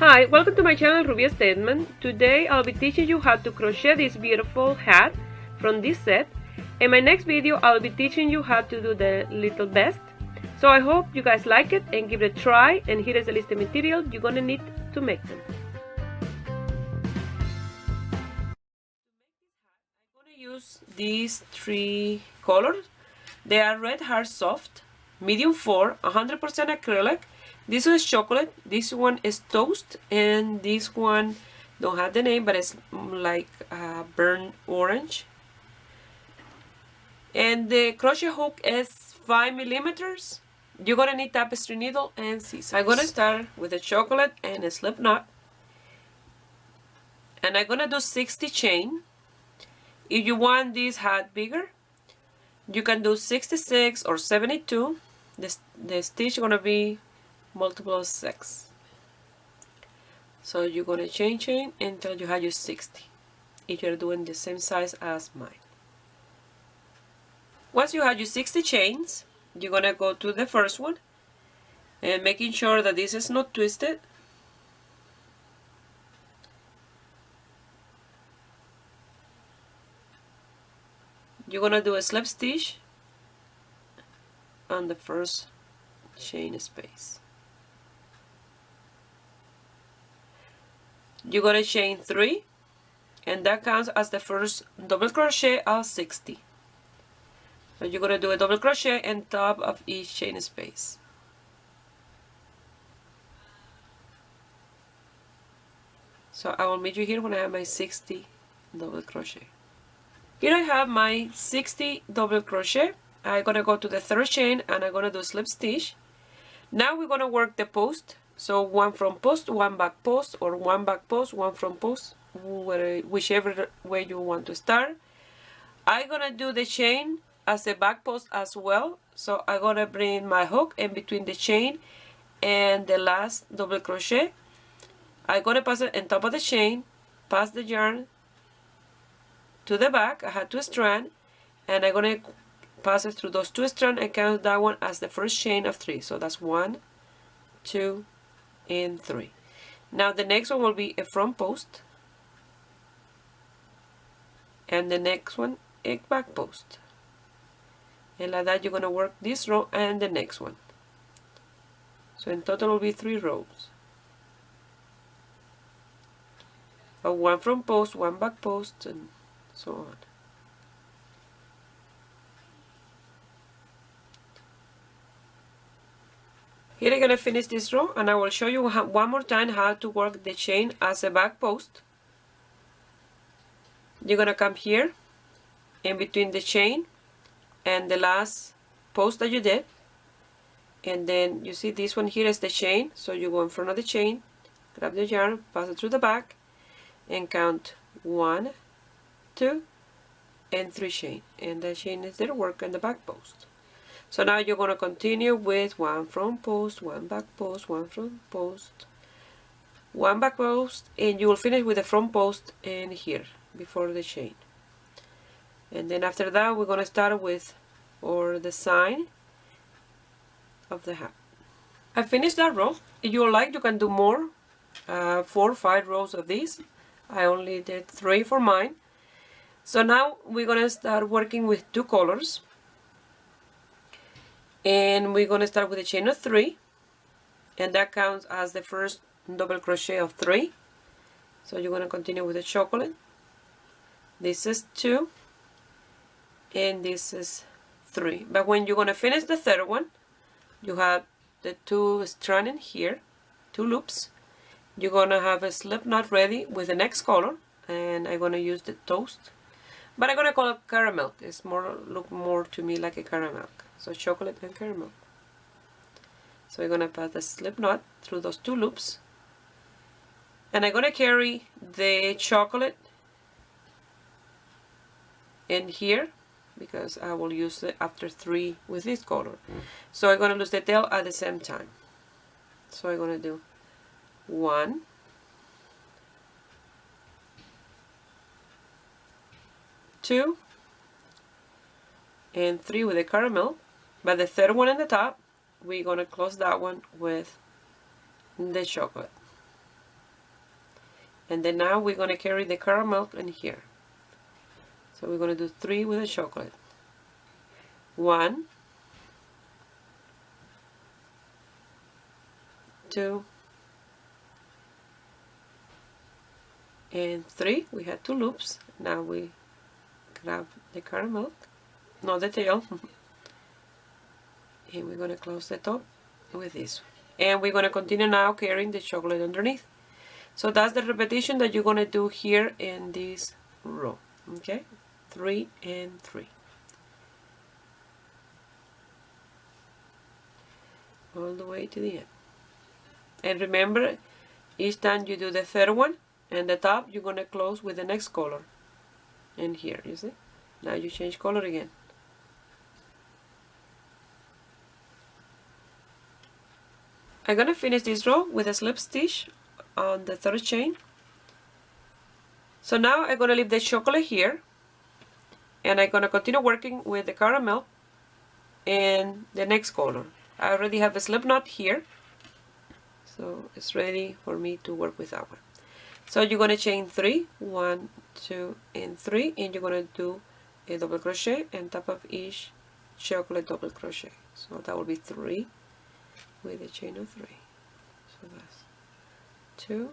Hi, welcome to my channel Ruby Statement. Today I'll be teaching you how to crochet this beautiful hat from this set. In my next video I'll be teaching you how to do the little vest. So I hope you guys like it and give it a try, and here is the list of material you're gonna need to make them. I'm gonna use these three colors. They are red hard soft, medium 4, 100% acrylic. This one is chocolate, this one is toast, and this one don't have the name, but it's like burnt orange. And the crochet hook is 5 millimeters. You're gonna need tapestry needle and scissors. I'm gonna start with the chocolate and a slip knot, and I'm gonna do 60 chain. If you want this hat bigger, you can do 66 or 72. The stitch is gonna be multiple of 6. So you're gonna chain until you have your 60 if you're doing the same size as mine. Once you have your 60 chains, you're gonna go to the first one and making sure that this is not twisted. You're gonna do a slip stitch on the first chain space. You're gonna chain 3, and that counts as the first double crochet of 60. So you're gonna do a double crochet on top of each chain space. So I will meet you here when I have my 60 double crochet. Here I have my 60 double crochet. I'm gonna go to the third chain and I'm gonna do slip stitch. Now we're gonna work the post. So one front post, one back post, or one back post, one front post, whichever way you want to start. I'm gonna do the chain as a back post as well. So I'm gonna bring my hook in between the chain and the last double crochet. I'm gonna pass it on top of the chain, pass the yarn to the back. I have 2 strands, and I'm gonna pass it through those 2 strands and count that one as the first chain of 3. So that's 1, 2, and 3. Now the next one will be a front post, and the next one a back post, and like that you're going to work this row and the next one. So in total will be 3 rows of 1 front post, 1 back post, and so on. Here I'm going to finish this row, and I will show you one more time how to work the chain as a back post. You're going to come here in between the chain and the last post that you did, and then you see this one here is the chain. So you go in front of the chain, grab the yarn, pass it through the back, and count 1, 2, and 3 chain, and the chain is there work on the back post. So now you're going to continue with 1 front post, 1 back post, 1 front post, 1 back post, and you will finish with the front post in here before the chain. And then after that we're going to start with the sign of the hat. I finished that row. If you like, you can do more, 4 or 5 rows of these. I only did 3 for mine. So now we're going to start working with 2 colors. And we're going to start with a chain of 3, and that counts as the first double crochet of 3. So you're going to continue with the chocolate. This is 2, and this is 3. But when you're going to finish the third one, you have the 2 strands in here, 2 loops. You're going to have a slip knot ready with the next color, and I'm going to use the toast, but I'm going to call it caramel. It's look more to me like a caramel. So chocolate and caramel. So we're going to pass the slip knot through those 2 loops, and I'm going to carry the chocolate in here because I will use it after 3 with this color. So I'm going to lose the tail at the same time. So I'm going to do 1, 2, and 3 with the caramel. But the third one in the top, we're going to close that one with the chocolate. And then now we're going to carry the caramel in here. So we're going to do 3 with the chocolate. 1, 2, and 3. We had 2 loops. Now we grab the caramel, not the tail, and we're going to close the top with this. And we're going to continue now carrying the chocolate underneath. So that's the repetition that you're going to do here in this row. Okay, 3 and 3. All the way to the end. And remember, each time you do the third one and the top, you're going to close with the next color. And here, you see? Now you change color again. I'm going to finish this row with a slip stitch on the third chain. So now I'm going to leave the chocolate here, and I'm going to continue working with the caramel and the next color. I already have a slip knot here, so it's ready for me to work with that one. So you're going to chain 3, 1, 2, and 3, and you're going to do a double crochet on top of each chocolate double crochet. So that will be 3 with a chain of 3. So that's 2,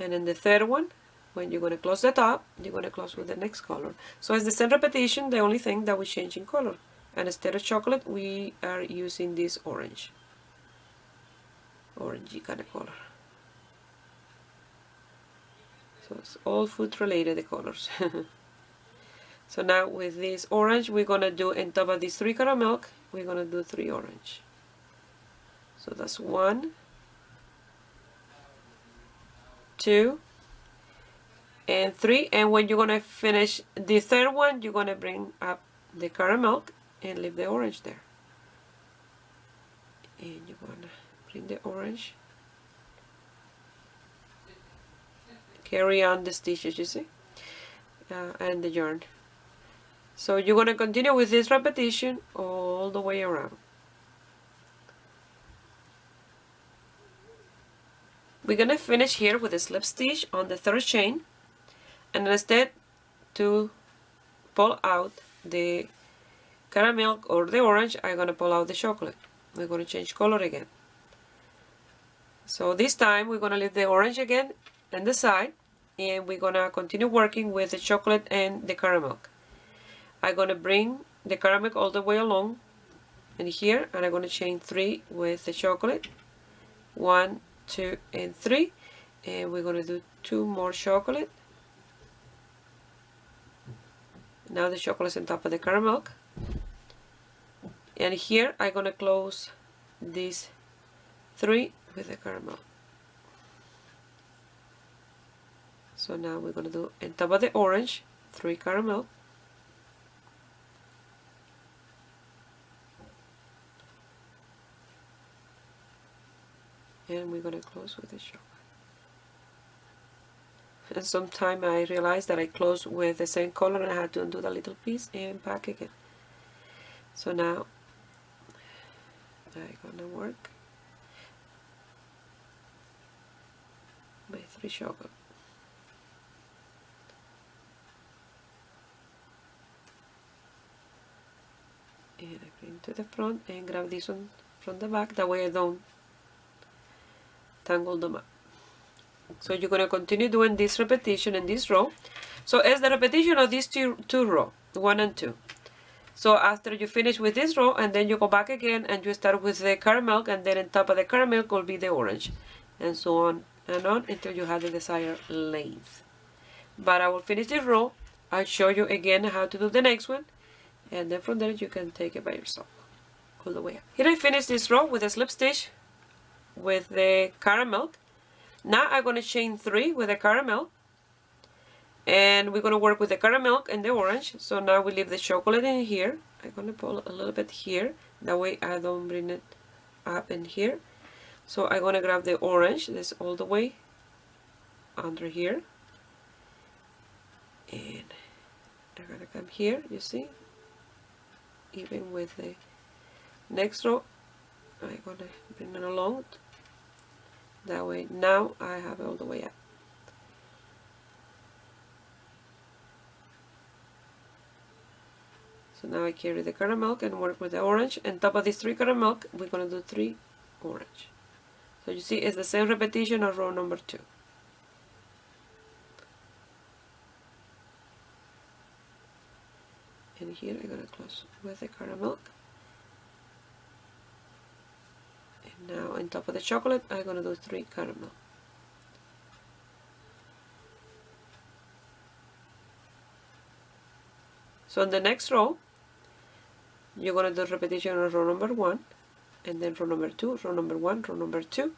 and then the third one, when you're going to close the top, you're going to close with the next color. So it's the same repetition, the only thing that we change in color. And instead of chocolate, we are using this orangey kind of color. So it's all food related, the colors. So now with this orange, we're going to do on top of these 3 caramel, we're going to do 3 orange. So that's 1, 2, and 3. And when you're going to finish the third one, you're going to bring up the caramel and leave the orange there. And you're going to bring the orange. Carry on the stitches, you see, and the yarn. So you're going to continue with this repetition all the way around. We're going to finish here with a slip stitch on the third chain, and instead to pull out the caramel or the orange, I'm going to pull out the chocolate. We're going to change color again. So this time we're going to leave the orange again on the side, and we're going to continue working with the chocolate and the caramel. I'm going to bring the caramel all the way along in here, and I'm going to chain 3 with the chocolate. 1, 2, and 3, and we're going to do 2 more chocolate. Now the chocolate is on top of the caramel, and here I'm going to close these 3 with the caramel. So now we're going to do on top of the orange 3 caramel, and we're going to close with the chocolate. And sometime I realized that I closed with the same color and I had to undo that little piece and back again. So now I'm going to work my 3 chocolate. And I bring to the front and grab this one from the back, that way I don't tangle them up. So you're going to continue doing this repetition in this row. So it's the repetition of these two rows, 1 and 2. So after you finish with this row, and then you go back again and you start with the caramel, and then on top of the caramel will be the orange, and so on and on until you have the desired length. But I will finish this row, I'll show you again how to do the next one, and then from there you can take it by yourself all the way up. Here I finished this row with a slip stitch with the caramel. Now I'm going to chain 3 with the caramel, and we're going to work with the caramel and the orange. So now we leave the chocolate in here. I'm going to pull a little bit here, that way I don't bring it up in here. So I'm going to grab the orange, this all the way under here, and I'm going to come here, you see, even with the next row I'm going to bring it along. That way now I have it all the way up. So now I carry the caramel and work with the orange. And top of these 3 caramel, we're going to do 3 orange. So you see it's the same repetition of row number 2. And here I'm going to close with the caramel. And now on top of the chocolate, I'm going to do 3 caramel. So in the next row, you're going to do repetition of row number 1, and then row number 2, row number 1, row number 2,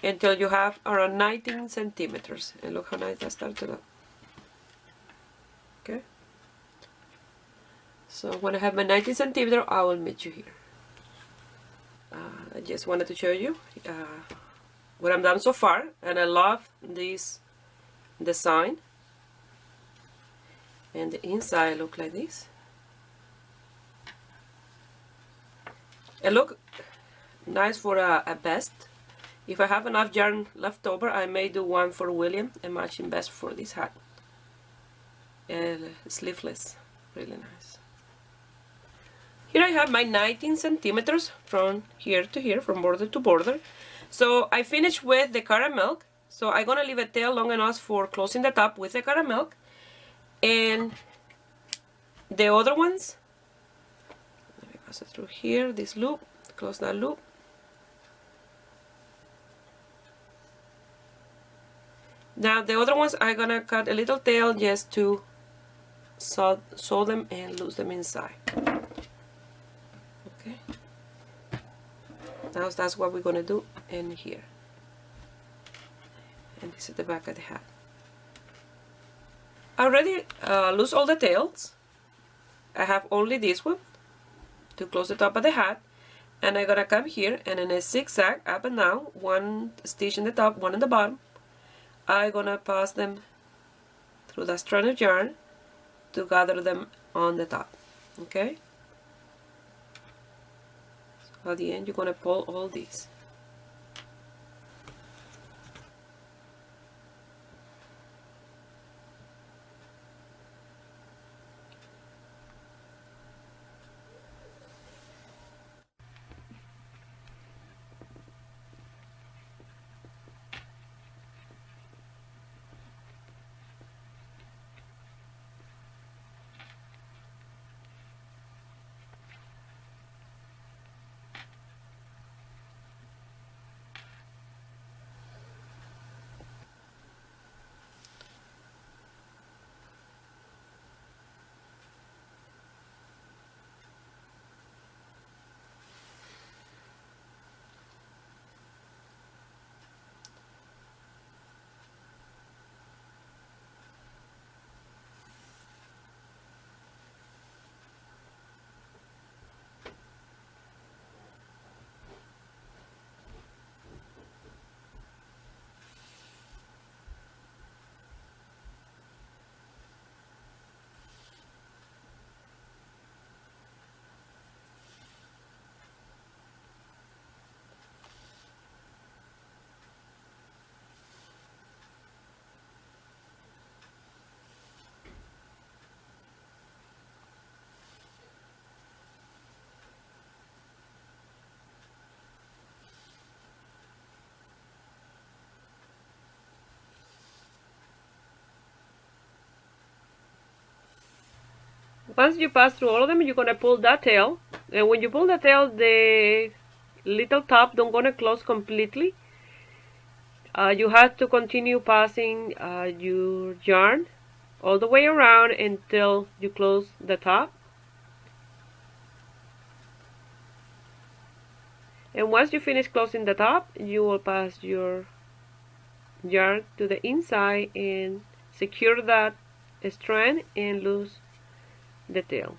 until you have around 19 centimeters. And look how nice that started up. Okay? So when I have my 19 centimeter, I will meet you here. I just wanted to show you what I've done so far, and I love this design. And the inside look like this. It look nice for a vest. If I have enough yarn left over, I may do one for William, a matching vest for this hat. And sleeveless, really nice. Here I have my 19 centimeters from here to here, from border to border. So I finished with the caramel. So I'm gonna leave a tail long enough for closing the top with the caramel. And the other ones, let me pass it through here, this loop, close that loop. Now the other ones I'm gonna cut a little tail just to sew them and loose them inside. Okay. Now that's what we're gonna do in here. And this is the back of the hat. I already loose all the tails. I have only this one to close the top of the hat, and I'm gonna come here and in a zigzag up and down, 1 stitch in the top, 1 in the bottom. I'm gonna pass them through that strand of yarn to gather them on the top. Okay? So at the end you're gonna pull all these. Once you pass through all of them, you're gonna pull that tail, and when you pull the tail, the little top don't gonna close completely. You have to continue passing your yarn all the way around until you close the top. And once you finish closing the top, you will pass your yarn to the inside and secure that strand and loose the tail.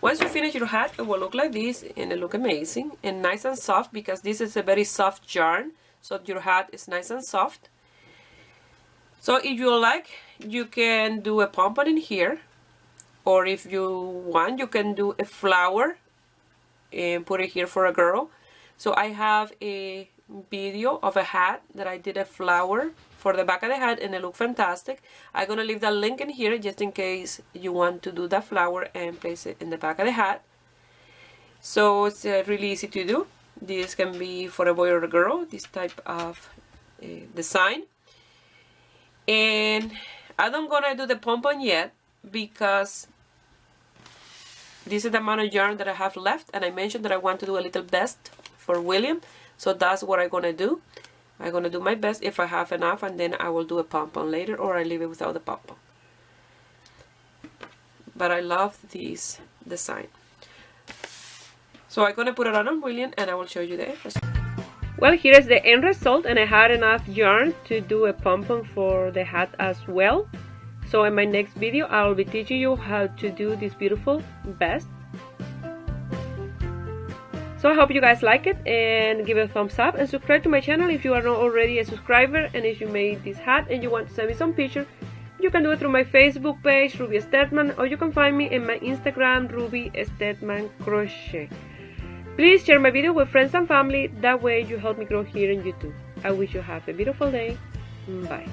Once you finish your hat, it will look like this, and it look amazing and nice and soft, because this is a very soft yarn, so your hat is nice and soft. So if you like, you can do a pompon in here, or if you want, you can do a flower and put it here for a girl. So I have a video of a hat that I did a flower for the back of the hat, and it looked fantastic. I'm gonna leave that link in here just in case you want to do that flower and place it in the back of the hat. So it's really easy to do. This can be for a boy or a girl, this type of design. And I don't gonna do the pompon yet, because this is the amount of yarn that I have left, and I mentioned that I want to do a little vest for William, so that's what I'm gonna do. I'm gonna do my best if I have enough, and then I will do a pompon later, or I leave it without the pompon. But I love this design. So I'm gonna put it on William, and I will show you the end result. Well, here is the end result, and I had enough yarn to do a pompon for the hat as well. So in my next video, I will be teaching you how to do this beautiful vest. So I hope you guys like it, and give it a thumbs up, and subscribe to my channel if you are not already a subscriber. And if you made this hat and you want to send me some picture, you can do it through my Facebook page, Ruby Stetman, or you can find me in my Instagram, Ruby Stetman Crochet. Please share my video with friends and family, that way you help me grow here on YouTube. I wish you have a beautiful day. Bye.